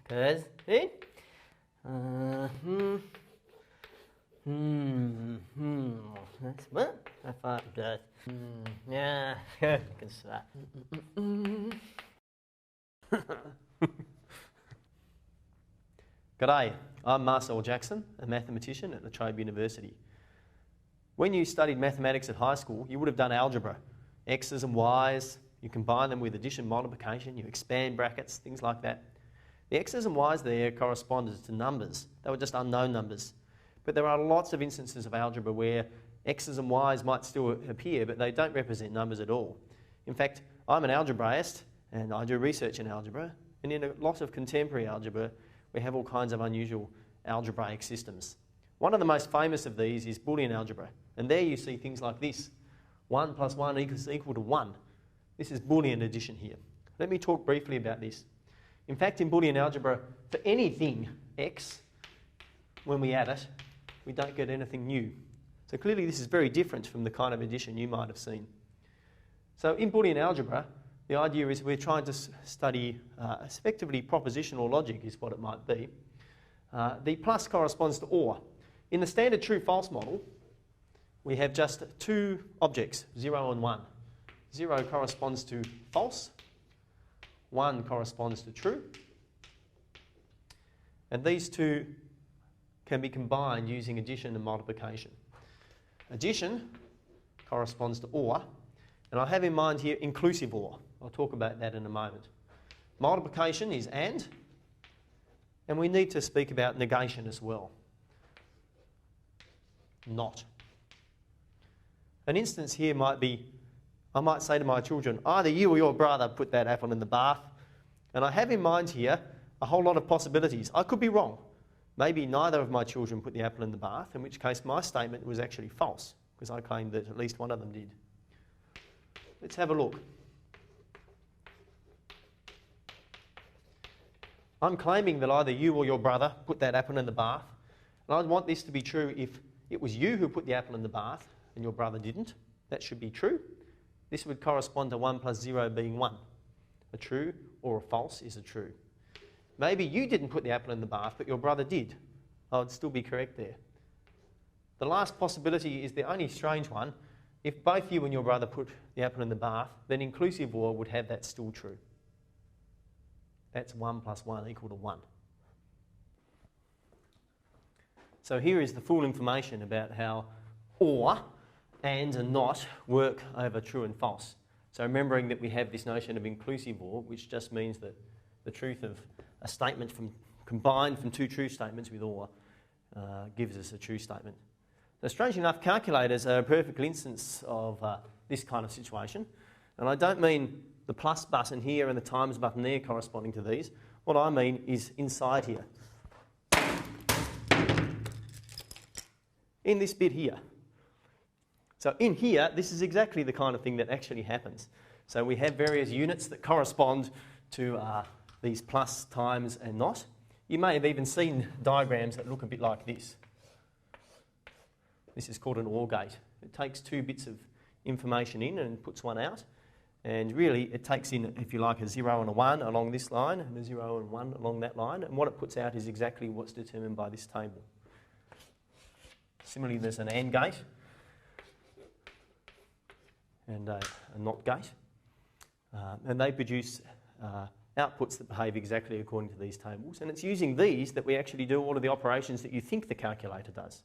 Cause it. That's what I thought it does. Yeah, good stuff. G'day, I'm Marcel Jackson, a mathematician at La Trobe University. When you studied mathematics at high school, you would have done algebra. X's and Y's, you combine them with addition, multiplication, you expand brackets, things like that. The X's and Y's there corresponded to numbers. They were just unknown numbers. But there are lots of instances of algebra where X's and Y's might still appear, but they don't represent numbers at all. In fact, I'm an algebraist, and I do research in algebra, and in a lot of contemporary algebra, we have all kinds of unusual algebraic systems. One of the most famous of these is Boolean Algebra, and there you see things like this. 1 plus 1 equal to 1. This is Boolean Addition here. Let me talk briefly about this. In fact, in Boolean Algebra, for anything x, when we add it, we don't get anything new. So clearly this is very different from the kind of addition you might have seen. So in Boolean Algebra, the idea is we're trying to study effectively propositional logic is what it might be. The plus corresponds to OR. In the standard true-false model, we have just two objects, 0 and 1. 0 corresponds to false, 1 corresponds to true. And these two can be combined using addition and multiplication. Addition corresponds to OR, and I have in mind here inclusive OR. I'll talk about that in a moment. Multiplication is and we need to speak about negation as well. Not. An instance here might be, I might say to my children, either you or your brother put that apple in the bath, and I have in mind here a whole lot of possibilities. I could be wrong. Maybe neither of my children put the apple in the bath, in which case my statement was actually false, because I claimed that at least one of them did. Let's have a look. I'm claiming that either you or your brother put that apple in the bath, and I'd want this to be true if it was you who put the apple in the bath and your brother didn't. That should be true. This would correspond to 1 plus 0 being 1. A true or a false is a true. Maybe you didn't put the apple in the bath, but your brother did. I would still be correct there. The last possibility is the only strange one. If both you and your brother put the apple in the bath, then inclusive OR would have that still true. That's 1 plus 1 equal to 1. So here is the full information about how OR and not work over true and false. So remembering that we have this notion of inclusive OR, which just means that the truth of a statement combined from two true statements with OR gives us a true statement. Now, strangely enough, calculators are a perfect instance of this kind of situation. And I don't mean the plus button here and the times button there corresponding to these. What I mean is inside here. In this bit here. So in here, this is exactly the kind of thing that actually happens. So we have various units that correspond to these plus, times and not. You may have even seen diagrams that look a bit like this. This is called an OR gate. It takes two bits of information in and puts one out. And really, it takes in, if you like, a 0 and a 1 along this line, and a 0 and 1 along that line. And what it puts out is exactly what's determined by this table. Similarly, there's an AND gate and a NOT gate. And they produce outputs that behave exactly according to these tables. And it's using these that we actually do all of the operations that you think the calculator does.